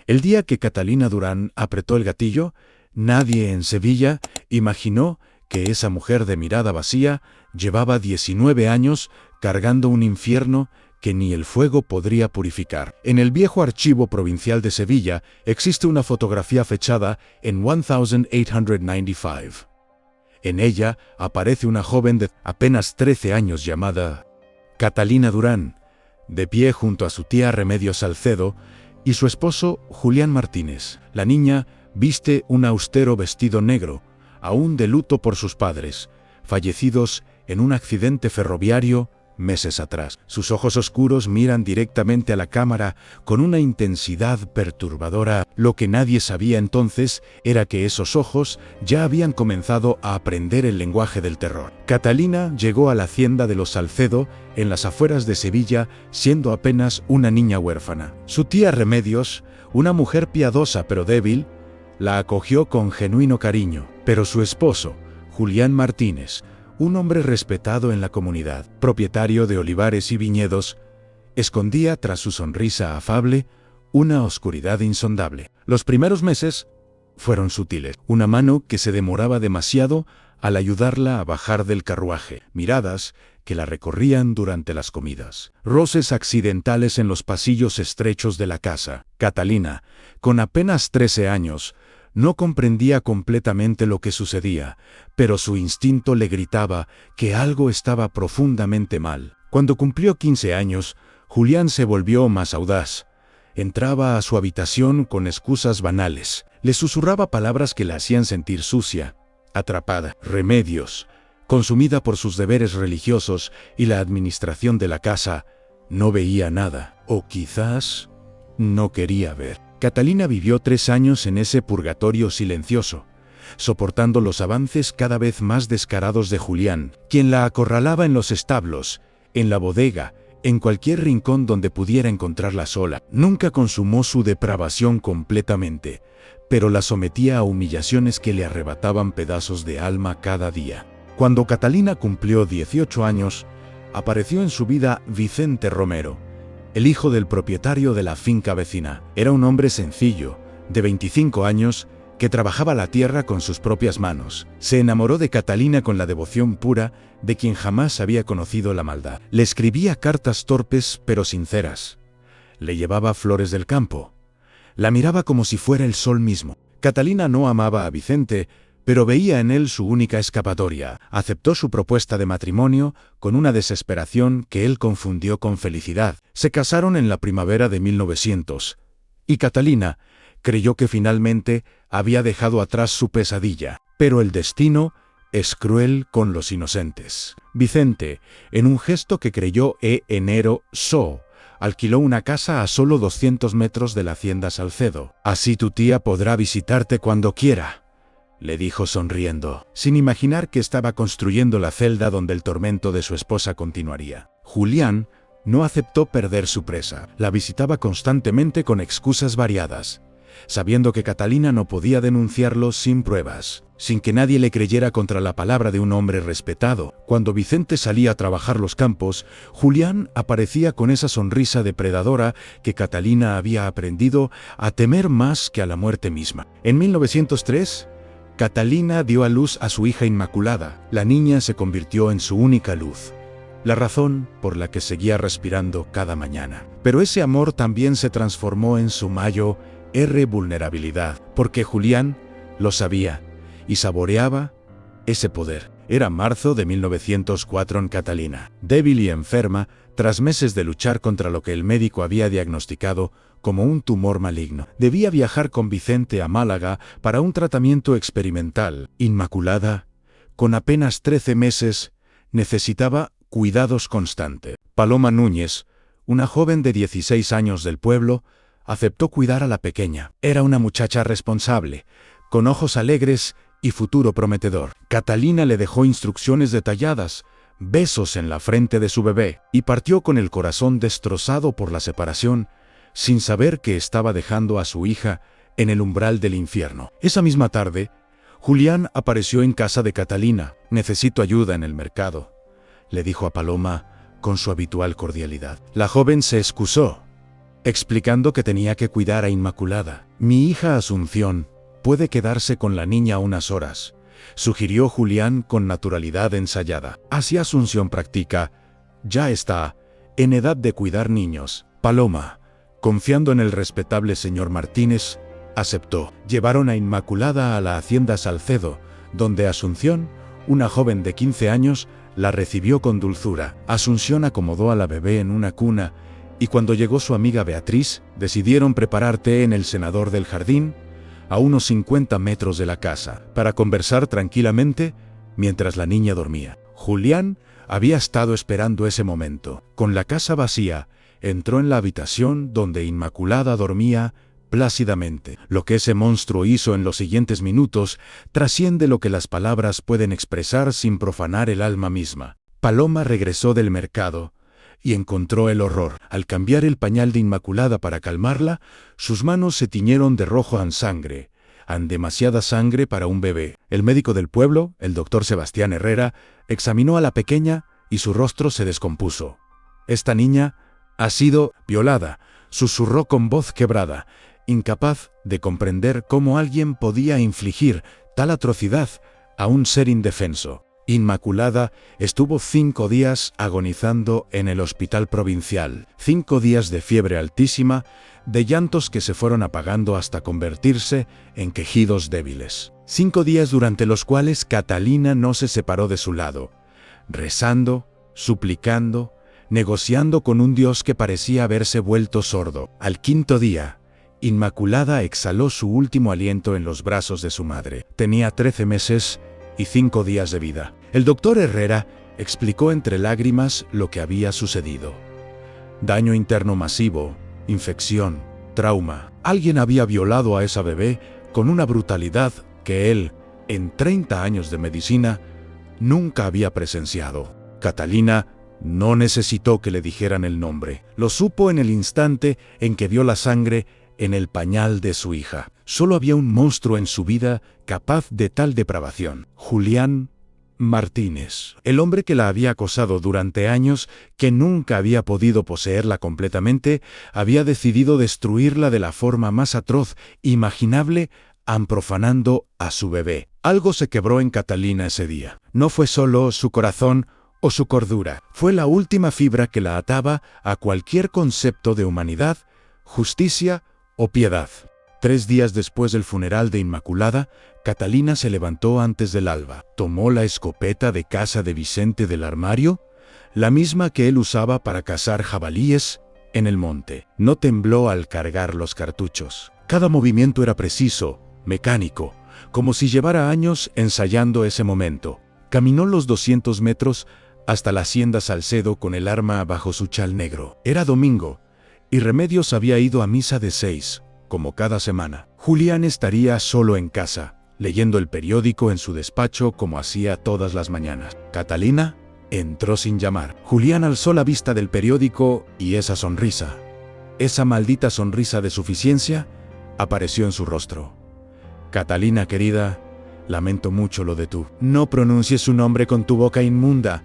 El día que Catalina Durán apretó el gatillo, nadie en Sevilla imaginó que esa mujer de mirada vacía llevaba 19 años cargando un infierno que ni el fuego podría purificar. En el viejo archivo provincial de Sevilla existe una fotografía fechada en 1895. En ella aparece una joven de apenas 13 años llamada Catalina Durán, de pie junto a su tía Remedios Salcedo y su esposo Julián Martínez. La niña viste un austero vestido negro, aún de luto por sus padres, fallecidos en un accidente ferroviario meses atrás. Sus ojos oscuros miran directamente a la cámara con una intensidad perturbadora. Lo que nadie sabía entonces era que esos ojos ya habían comenzado a aprender el lenguaje del terror. Catalina llegó a la hacienda de los Salcedo, en las afueras de Sevilla, siendo apenas una niña huérfana. Su tía Remedios, una mujer piadosa pero débil, la acogió con genuino cariño, pero su esposo, Julián Martínez, un hombre respetado en la comunidad, propietario de olivares y viñedos, escondía tras su sonrisa afable una oscuridad insondable. Los primeros meses fueron sutiles. Una mano que se demoraba demasiado al ayudarla a bajar del carruaje, miradas que la recorrían durante las comidas, roces accidentales en los pasillos estrechos de la casa. Catalina, con apenas 13 años, no comprendía completamente lo que sucedía, pero su instinto le gritaba que algo estaba profundamente mal. Cuando cumplió 15 años, Julián se volvió más audaz. Entraba a su habitación con excusas banales. Le susurraba palabras que la hacían sentir sucia, atrapada. Remedios, consumida por sus deberes religiosos y la administración de la casa, no veía nada, o quizás no quería ver. Catalina vivió 3 años en ese purgatorio silencioso, soportando los avances cada vez más descarados de Julián, quien la acorralaba en los establos, en la bodega, en cualquier rincón donde pudiera encontrarla sola. Nunca consumó su depravación completamente, pero la sometía a humillaciones que le arrebataban pedazos de alma cada día. Cuando Catalina cumplió 18 años, apareció en su vida Vicente Romero, el hijo del propietario de la finca vecina. Era un hombre sencillo, de 25 años, que trabajaba la tierra con sus propias manos. Se enamoró de Catalina con la devoción pura de quien jamás había conocido la maldad. Le escribía cartas torpes pero sinceras. Le llevaba flores del campo. La miraba como si fuera el sol mismo. Catalina no amaba a Vicente, pero veía en él su única escapatoria. Aceptó su propuesta de matrimonio con una desesperación que él confundió con felicidad. Se casaron en la primavera de 1900, y Catalina creyó que finalmente había dejado atrás su pesadilla. Pero el destino es cruel con los inocentes. Vicente, en un gesto que creyó alquiló una casa a solo 200 metros de la hacienda Salcedo. «Así tu tía podrá visitarte cuando quiera», le dijo sonriendo, sin imaginar que estaba construyendo la celda donde el tormento de su esposa continuaría. Julián no aceptó perder su presa. La visitaba constantemente con excusas variadas, sabiendo que Catalina no podía denunciarlo sin pruebas, sin que nadie le creyera contra la palabra de un hombre respetado. Cuando Vicente salía a trabajar los campos, Julián aparecía con esa sonrisa depredadora que Catalina había aprendido a temer más que a la muerte misma. En 1903, Catalina dio a luz a su hija Inmaculada. La niña se convirtió en su única luz, la razón por la que seguía respirando cada mañana. Pero ese amor también se transformó en su vulnerabilidad, porque Julián lo sabía y saboreaba ese poder. Era marzo de 1904 en Catalina, débil y enferma, tras meses de luchar contra lo que el médico había diagnosticado como un tumor maligno. Debía viajar con Vicente a Málaga para un tratamiento experimental. Inmaculada, con apenas 13 meses, necesitaba cuidados constantes. Paloma Núñez, una joven de 16 años del pueblo, aceptó cuidar a la pequeña. Era una muchacha responsable, con ojos alegres y futuro prometedor. Catalina le dejó instrucciones detalladas, besos en la frente de su bebé, y partió con el corazón destrozado por la separación, sin saber que estaba dejando a su hija en el umbral del infierno. Esa misma tarde, Julián apareció en casa de Catalina. «Necesito ayuda en el mercado», le dijo a Paloma con su habitual cordialidad. La joven se excusó. explicando que tenía que cuidar a Inmaculada. Mi hija Asunción puede quedarse con la niña unas horas, sugirió Julián con naturalidad ensayada. Así Asunción practica, ya está, en edad de cuidar niños. Paloma, confiando en el respetable señor Martínez, aceptó. Llevaron a Inmaculada a la hacienda Salcedo, donde Asunción, una joven de 15 años, la recibió con dulzura. Asunción acomodó a la bebé en una cuna, y cuando llegó su amiga Beatriz, decidieron preparar té en el cenador del jardín, a unos 50 metros de la casa, para conversar tranquilamente mientras la niña dormía. Julián había estado esperando ese momento. Con la casa vacía, entró en la habitación donde Inmaculada dormía plácidamente. Lo que ese monstruo hizo en los siguientes minutos trasciende lo que las palabras pueden expresar sin profanar el alma misma. Paloma regresó del mercado y encontró el horror. Al cambiar el pañal de Inmaculada para calmarla, sus manos se tiñeron de rojo en sangre, demasiada sangre para un bebé. El médico del pueblo, el doctor Sebastián Herrera, examinó a la pequeña y su rostro se descompuso. «Esta niña ha sido violada», susurró con voz quebrada, incapaz de comprender cómo alguien podía infligir tal atrocidad a un ser indefenso. Inmaculada estuvo 5 días agonizando en el hospital provincial, 5 días de fiebre altísima, de llantos que se fueron apagando hasta convertirse en quejidos débiles. 5 días durante los cuales Catalina no se separó de su lado, rezando, suplicando, negociando con un Dios que parecía haberse vuelto sordo. Al 5.º día, Inmaculada exhaló su último aliento en los brazos de su madre. Tenía 13 meses y 5 días de vida. El doctor Herrera explicó entre lágrimas lo que había sucedido. Daño interno masivo, infección, trauma. Alguien había violado a esa bebé con una brutalidad que él, en 30 años de medicina, nunca había presenciado. Catalina no necesitó que le dijeran el nombre. Lo supo en el instante en que vio la sangre en el pañal de su hija. Solo había un monstruo en su vida capaz de tal depravación. Julián Martínez, el hombre que la había acosado durante años, que nunca había podido poseerla completamente, había decidido destruirla de la forma más atroz imaginable, profanando a su bebé. Algo se quebró en Catalina ese día. No fue solo su corazón o su cordura, fue la última fibra que la ataba a cualquier concepto de humanidad, justicia o piedad. 3 días después del funeral de Inmaculada, Catalina se levantó antes del alba. Tomó la escopeta de caza de Vicente del armario, la misma que él usaba para cazar jabalíes en el monte. No tembló al cargar los cartuchos. Cada movimiento era preciso, mecánico, como si llevara años ensayando ese momento. Caminó los 200 metros hasta la hacienda Salcedo con el arma bajo su chal negro. Era domingo, y Remedios había ido a misa de 6, como cada semana. Julián estaría solo en casa, leyendo el periódico en su despacho como hacía todas las mañanas. Catalina entró sin llamar. Julián alzó la vista del periódico y esa sonrisa, esa maldita sonrisa de suficiencia, apareció en su rostro. «Catalina querida, lamento mucho lo de tú. No pronuncies su nombre con tu boca inmunda»,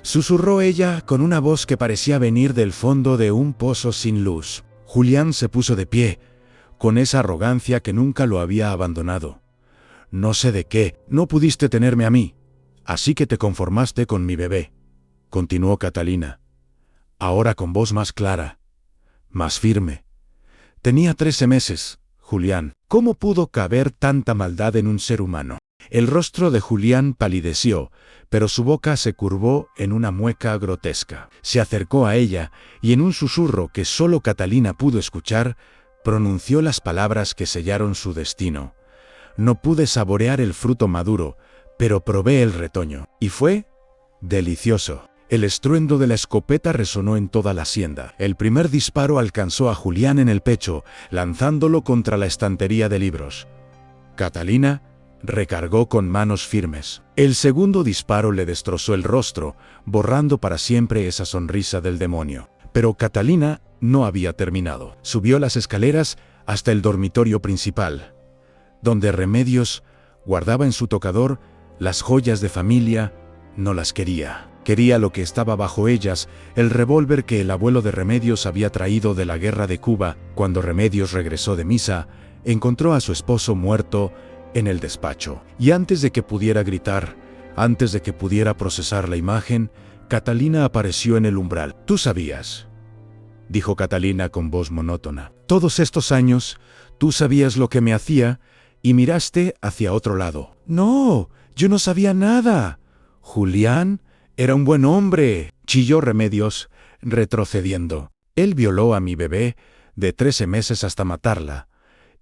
susurró ella con una voz que parecía venir del fondo de un pozo sin luz. Julián se puso de pie, con esa arrogancia que nunca lo había abandonado. «No sé de qué, no pudiste tenerme a mí, así que te conformaste con mi bebé», continuó Catalina, ahora con voz más clara, más firme. «Tenía 13 meses, Julián. ¿Cómo pudo caber tanta maldad en un ser humano?» El rostro de Julián palideció, pero su boca se curvó en una mueca grotesca. Se acercó a ella y en un susurro que solo Catalina pudo escuchar, pronunció las palabras que sellaron su destino. «No pude saborear el fruto maduro, pero probé el retoño. Y fue delicioso». El estruendo de la escopeta resonó en toda la hacienda. El primer disparo alcanzó a Julián en el pecho, lanzándolo contra la estantería de libros. Catalina recargó con manos firmes. El segundo disparo le destrozó el rostro, borrando para siempre esa sonrisa del demonio. Pero Catalina no había terminado. Subió las escaleras hasta el dormitorio principal, donde Remedios guardaba en su tocador las joyas de familia. No las quería. Quería lo que estaba bajo ellas, el revólver que el abuelo de Remedios había traído de la guerra de Cuba. Cuando Remedios regresó de misa, encontró a su esposo muerto en el despacho. Y antes de que pudiera gritar, antes de que pudiera procesar la imagen, Catalina apareció en el umbral. «Tú sabías», dijo Catalina con voz monótona. «Todos estos años, tú sabías lo que me hacía y miraste hacia otro lado». «No, yo no sabía nada. Julián era un buen hombre», chilló Remedios, retrocediendo. «Él violó a mi bebé de 13 meses hasta matarla.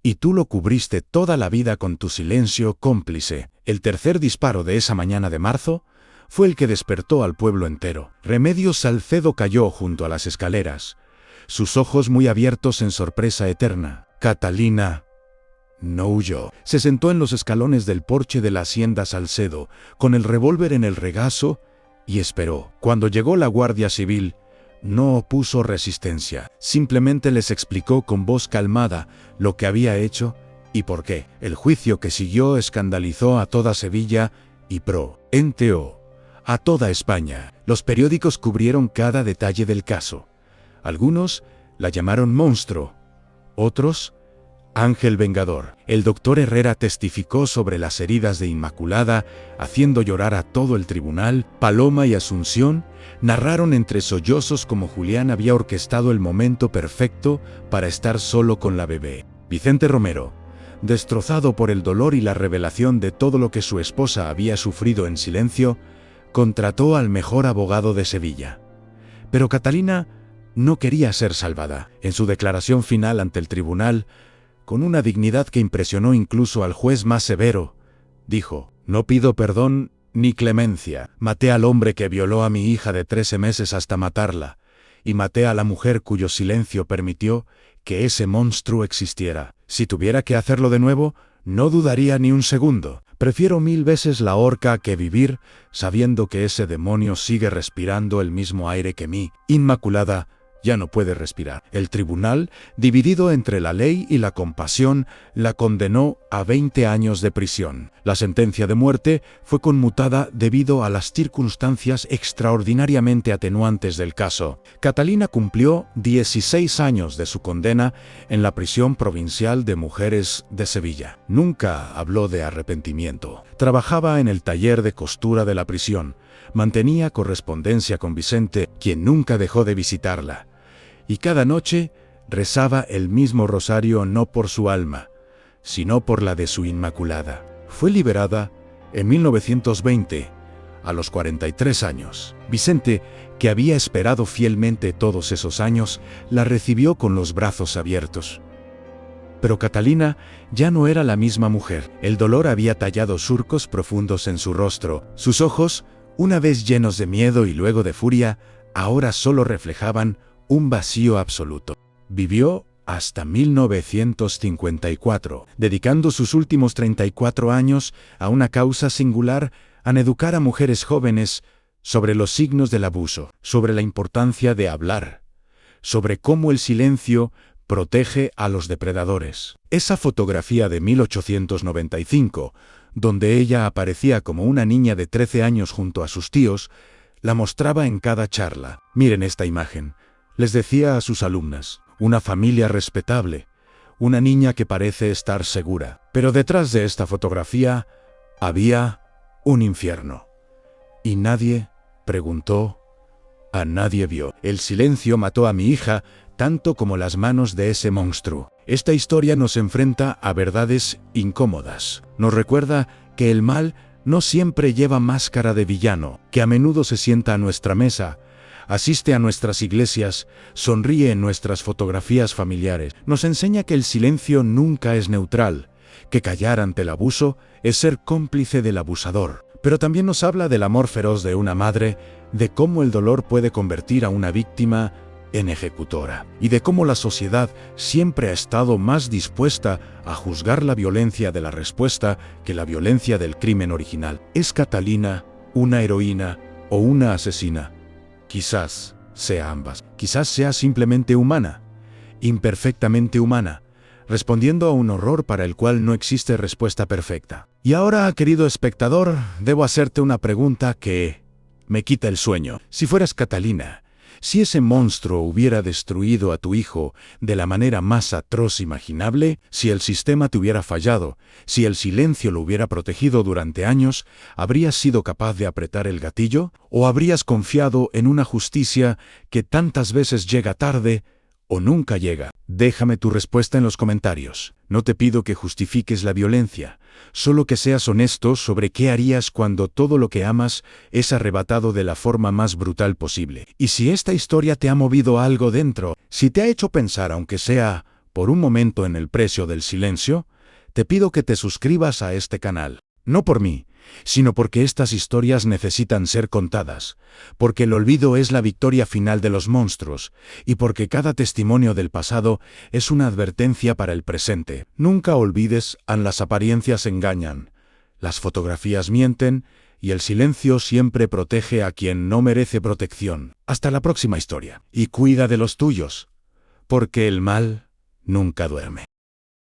Y tú lo cubriste toda la vida con tu silencio cómplice. El tercer disparo de esa mañana de marzo fue el que despertó al pueblo entero». Remedios Salcedo cayó junto a las escaleras, sus ojos muy abiertos en sorpresa eterna. Catalina no huyó. Se sentó en los escalones del porche de la hacienda Salcedo, con el revólver en el regazo, y esperó. Cuando llegó la Guardia Civil, no opuso resistencia. Simplemente les explicó con voz calmada lo que había hecho y por qué. El juicio que siguió escandalizó a toda Sevilla y enteó a toda España. Los periódicos cubrieron cada detalle del caso. Algunos la llamaron monstruo, otros ángel vengador. El doctor Herrera testificó sobre las heridas de Inmaculada, haciendo llorar a todo el tribunal. Paloma y Asunción narraron entre sollozos cómo Julián había orquestado el momento perfecto para estar solo con la bebé. Vicente Romero, destrozado por el dolor y la revelación de todo lo que su esposa había sufrido en silencio, contrató al mejor abogado de Sevilla. Pero Catalina no quería ser salvada. En su declaración final ante el tribunal, con una dignidad que impresionó incluso al juez más severo, dijo: «No pido perdón ni clemencia. Maté al hombre que violó a mi hija de 13 meses hasta matarla, y maté a la mujer cuyo silencio permitió que ese monstruo existiera. Si tuviera que hacerlo de nuevo, no dudaría ni un segundo. Prefiero 1000 veces la horca que vivir sabiendo que ese demonio sigue respirando el mismo aire que mí». Inmaculada ya no puede respirar. El tribunal, dividido entre la ley y la compasión, la condenó a 20 años de prisión. La sentencia de muerte fue conmutada debido a las circunstancias extraordinariamente atenuantes del caso. Catalina cumplió 16 años de su condena en la prisión provincial de mujeres de Sevilla. Nunca habló de arrepentimiento. Trabajaba en el taller de costura de la prisión. Mantenía correspondencia con Vicente, quien nunca dejó de visitarla. Y cada noche rezaba el mismo rosario no por su alma, sino por la de su Inmaculada. Fue liberada en 1920, a los 43 años. Vicente, que había esperado fielmente todos esos años, la recibió con los brazos abiertos. Pero Catalina ya no era la misma mujer. El dolor había tallado surcos profundos en su rostro. Sus ojos, una vez llenos de miedo y luego de furia, ahora solo reflejaban un vacío absoluto. Vivió hasta 1954, dedicando sus últimos 34 años a una causa singular, en educar a mujeres jóvenes sobre los signos del abuso, sobre la importancia de hablar, sobre cómo el silencio protege a los depredadores. Esa fotografía de 1895, donde ella aparecía como una niña de 13 años junto a sus tíos, la mostraba en cada charla. «Miren esta imagen», les decía a sus alumnas, «una familia respetable, una niña que parece estar segura». Pero detrás de esta fotografía había un infierno. Y nadie preguntó, a nadie vio. El silencio mató a mi hija, tanto como las manos de ese monstruo. Esta historia nos enfrenta a verdades incómodas. Nos recuerda que el mal no siempre lleva máscara de villano, que a menudo se sienta a nuestra mesa, asiste a nuestras iglesias, sonríe en nuestras fotografías familiares. Nos enseña que el silencio nunca es neutral, que callar ante el abuso es ser cómplice del abusador. Pero también nos habla del amor feroz de una madre, de cómo el dolor puede convertir a una víctima en ejecutora, y de cómo la sociedad siempre ha estado más dispuesta a juzgar la violencia de la respuesta que la violencia del crimen original. ¿Es Catalina una heroína o una asesina? Quizás sea ambas. Quizás sea simplemente humana, imperfectamente humana, respondiendo a un horror para el cual no existe respuesta perfecta. Y ahora, querido espectador, debo hacerte una pregunta que me quita el sueño. Si fueras Catalina, si ese monstruo hubiera destruido a tu hijo de la manera más atroz imaginable, si el sistema te hubiera fallado, si el silencio lo hubiera protegido durante años, ¿habrías sido capaz de apretar el gatillo? ¿O habrías confiado en una justicia que tantas veces llega tarde o nunca llega? Déjame tu respuesta en los comentarios. No te pido que justifiques la violencia, solo que seas honesto sobre qué harías cuando todo lo que amas es arrebatado de la forma más brutal posible. Y si esta historia te ha movido algo dentro, si te ha hecho pensar, aunque sea por un momento, en el precio del silencio, te pido que te suscribas a este canal. No por mí, sino porque estas historias necesitan ser contadas, porque el olvido es la victoria final de los monstruos, y porque cada testimonio del pasado es una advertencia para el presente. Nunca olvides, las apariencias engañan, las fotografías mienten, y el silencio siempre protege a quien no merece protección. Hasta la próxima historia, y cuida de los tuyos, porque el mal nunca duerme.